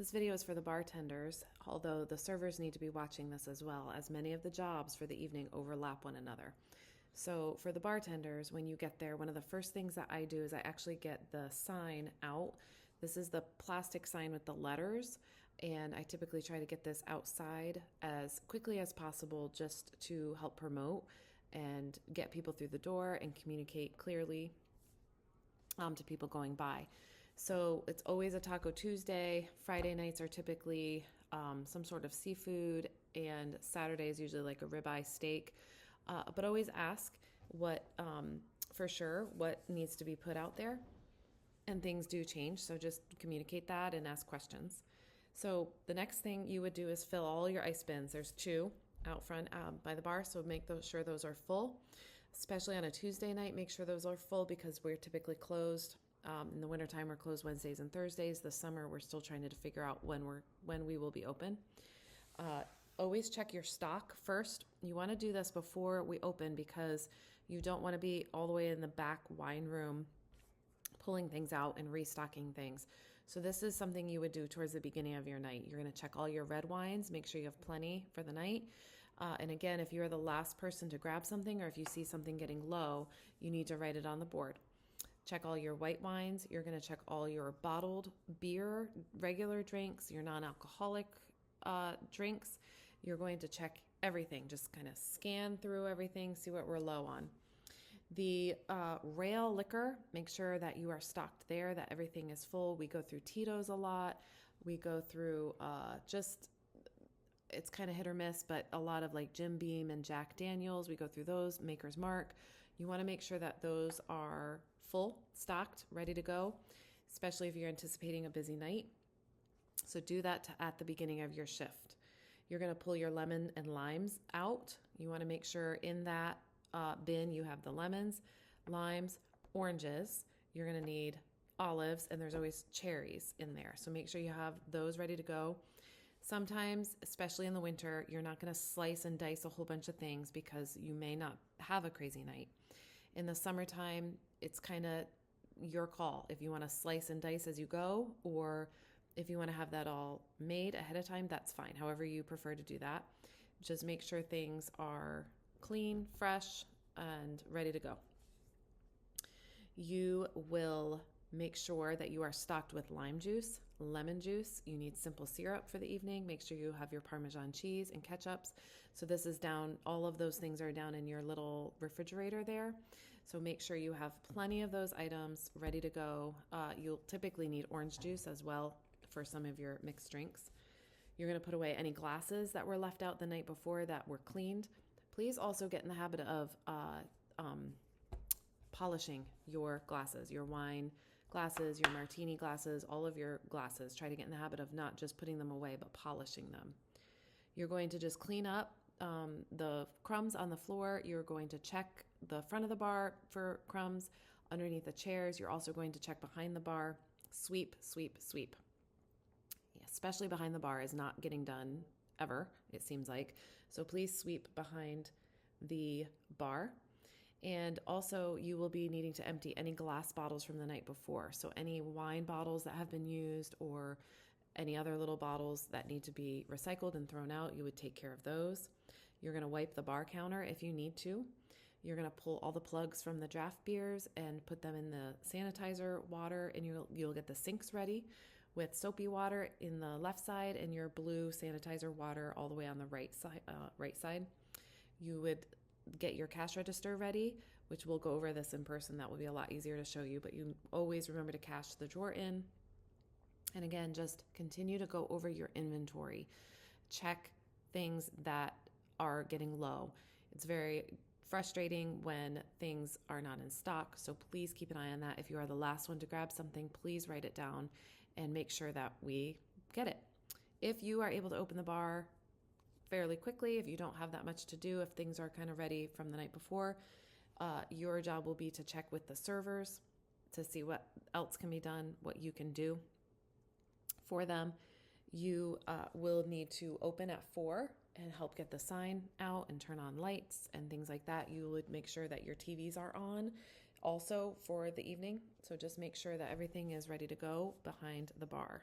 This video is for the bartenders, although the servers need to be watching this as well, as many of the jobs for the evening overlap one another. So for the bartenders, when you get there, one of the first things that I do is I actually get the sign out. This is the plastic sign with the letters, and I typically try to get this outside as quickly as possible just to help promote and get people through the door and communicate clearly to people going by. So it's always a Taco Tuesday. Friday nights are typically some sort of seafood, and Saturday is usually like a ribeye steak. But always ask what, for sure, what needs to be put out there. And things do change, so just communicate that and ask questions. So the next thing you would do is fill all your ice bins. There's two out front by the bar, so make sure those are full. Especially on a Tuesday night, make sure those are full because we're typically closed. In the wintertime, we're closed Wednesdays and Thursdays. The summer, we're still trying to figure out when we will be open. Always check your stock first. You want to do this before we open because you don't want to be all the way in the back wine room pulling things out and restocking things. So this is something you would do towards the beginning of your night. You're going to check all your red wines, make sure you have plenty for the night. And again, if you're the last person to grab something or if you see something getting low, you need to write it on the board. Check all your white wines. You're going to check all your bottled beer, regular drinks, your non-alcoholic drinks. You're going to check everything. Just kind of scan through everything, see what we're low on. The rail liquor, make sure that you are stocked there, that everything is full. We go through Tito's a lot. We go through it's kind of hit or miss, but a lot of like Jim Beam and Jack Daniels. We go through those, Maker's Mark. You want to make sure that those are full, stocked, ready to go, especially if you're anticipating a busy night. So do that at the beginning of your shift. You're going to pull your lemon and limes out. You want to make sure in that bin you have the lemons, limes, oranges. You're going to need olives, and there's always cherries in there. So make sure you have those ready to go. Sometimes, especially in the winter, you're not going to slice and dice a whole bunch of things because you may not have a crazy night. In the summertime, it's kind of your call if you want to slice and dice as you go, or if you want to have that all made ahead of time, that's fine. However you prefer to do that. Just make sure things are clean, fresh, and ready to go. You will make sure that you are stocked with lime juice, lemon juice. You need simple syrup for the evening. Make sure you have your Parmesan cheese and ketchups. So this is down, all of those things are down in your little refrigerator there. So make sure you have plenty of those items ready to go. You'll typically need orange juice as well for some of your mixed drinks. You're going to put away any glasses that were left out the night before that were cleaned. Please also get in the habit of polishing your glasses, your wine glasses, your martini glasses, all of your glasses. Try to get in the habit of not just putting them away, but polishing them. You're going to just clean up the crumbs on the floor. You're going to check the front of the bar for crumbs underneath the chairs. You're also going to check behind the bar. Sweep, sweep, sweep. Especially behind the bar is not getting done ever, it seems like. So please sweep behind the bar. And also you will be needing to empty any glass bottles from the night before. So any wine bottles that have been used or any other little bottles that need to be recycled and thrown out, you would take care of those. You're going to wipe the bar counter if you need to. You're going to pull all the plugs from the draft beers and put them in the sanitizer water, and you'll get the sinks ready with soapy water in the left side and your blue sanitizer water all the way on the right side. You would get your cash register ready, which we'll go over this in person. That will be a lot easier to show you, but you always remember to cash the drawer in. And again, just continue to go over your inventory. Check things that are getting low. It's very frustrating when things are not in stock, so please keep an eye on that. If you are the last one to grab something, please write it down and make sure that we get it. If you are able to open the bar fairly quickly, if you don't have that much to do, if things are kind of ready from the night before, your job will be to check with the servers to see what else can be done, what you can do for them. You will need to open at 4 and help get the sign out and turn on lights and things like that. You would make sure that your TVs are on also for the evening. So just make sure that everything is ready to go behind the bar.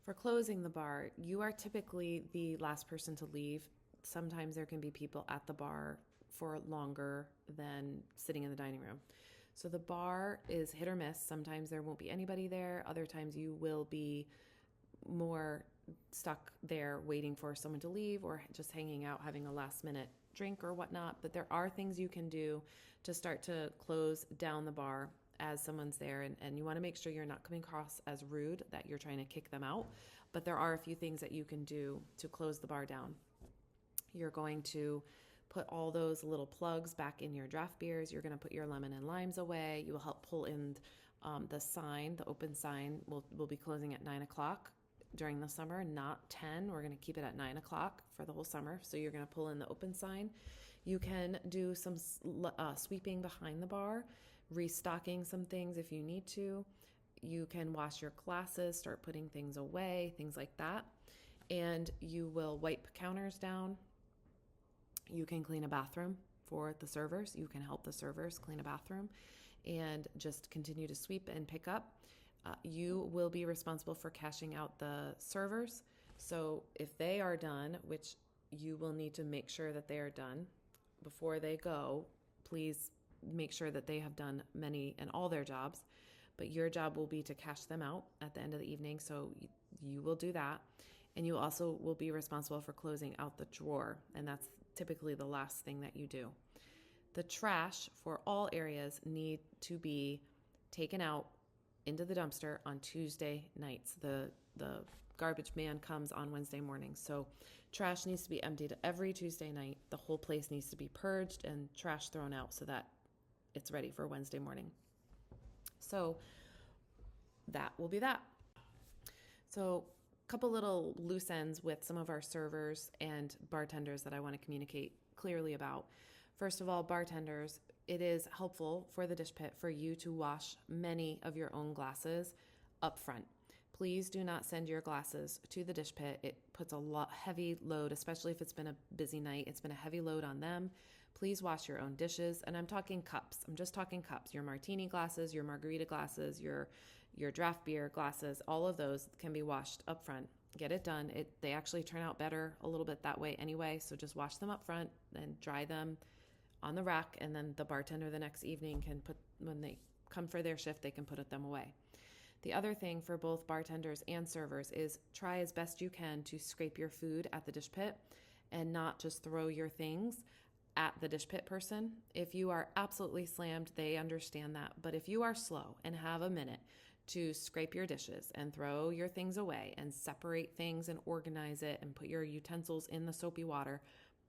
For closing the bar, you are typically the last person to leave. Sometimes there can be people at the bar for longer than sitting in the dining room. So the bar is hit or miss. Sometimes there won't be anybody there. Other times you will be more stuck there waiting for someone to leave or just hanging out, having a last minute drink or whatnot. But there are things you can do to start to close down the bar as someone's there. And you want to make sure you're not coming across as rude, that you're trying to kick them out. But there are a few things that you can do to close the bar down. You're going to put all those little plugs back in your draft beers. You're going to put your lemon and limes away. You will help pull in the sign, the open sign. We'll be closing at 9 o'clock during the summer, not 10. We're going to keep it at 9 o'clock for the whole summer. So you're going to pull in the open sign. You can do some sweeping behind the bar, restocking some things if you need to. You can wash your glasses, start putting things away, things like that. And you will wipe counters down. You can clean a bathroom for the servers. You can help the servers clean a bathroom and just continue to sweep and pick up. You will be responsible for cashing out the servers. So if they are done, which you will need to make sure that they are done before they go, please make sure that they have done many and all their jobs. But your job will be to cash them out at the end of the evening. So you will do that. And you also will be responsible for closing out the drawer. And that's typically the last thing that you do. The trash for all areas need to be taken out into the dumpster on Tuesday nights. The garbage man comes on Wednesday morning. So trash needs to be emptied every Tuesday night. The whole place needs to be purged and trash thrown out so that it's ready for Wednesday morning. So that will be that. So a couple little loose ends with some of our servers and bartenders that I want to communicate clearly about. First of all, bartenders, it is helpful for the dish pit for you to wash many of your own glasses up front. Please do not send your glasses to the dish pit. It puts a heavy load, especially if it's been a busy night. It's been a heavy load on them. Please wash your own dishes. And I'm talking cups. I'm just talking cups. Your martini glasses, your margarita glasses, your draft beer glasses, all of those can be washed up front. Get it done. They actually turn out better a little bit that way anyway. So just wash them up front and dry them on the rack. And then the bartender the next evening can when they come for their shift, they can put them away. The other thing for both bartenders and servers is try as best you can to scrape your food at the dish pit and not just throw your things at the dish pit person. If you are absolutely slammed, they understand that. But if you are slow and have a minute to scrape your dishes and throw your things away and separate things and organize it and put your utensils in the soapy water,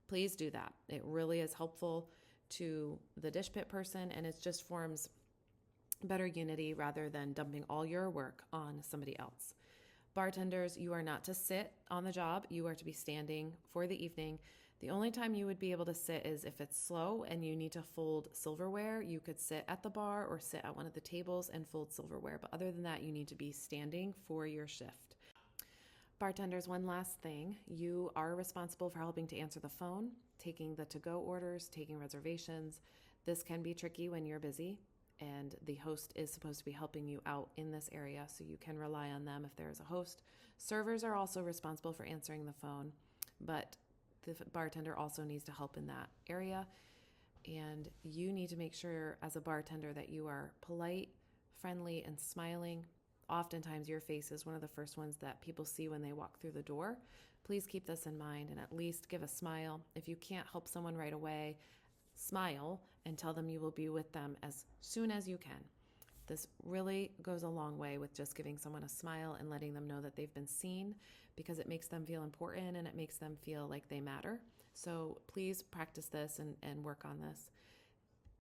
please do that. It really is helpful to the dish pit person, and it just forms better unity rather than dumping all your work on somebody else. Bartenders, you are not to sit on the job. You are to be standing for the evening. The only time you would be able to sit is if it's slow and you need to fold silverware. You could sit at the bar or sit at one of the tables and fold silverware. But other than that, you need to be standing for your shift. Bartenders, one last thing. You are responsible for helping to answer the phone, taking the to-go orders, taking reservations. This can be tricky when you're busy, and the host is supposed to be helping you out in this area, so you can rely on them if there is a host. Servers are also responsible for answering the phone, but the bartender also needs to help in that area. And you need to make sure as a bartender that you are polite, friendly, and smiling. Oftentimes your face is one of the first ones that people see when they walk through the door. Please keep this in mind and at least give a smile. If you can't help someone right away, smile and tell them you will be with them as soon as you can. This really goes a long way with just giving someone a smile and letting them know that they've been seen, because it makes them feel important and it makes them feel like they matter. So please practice this and work on this.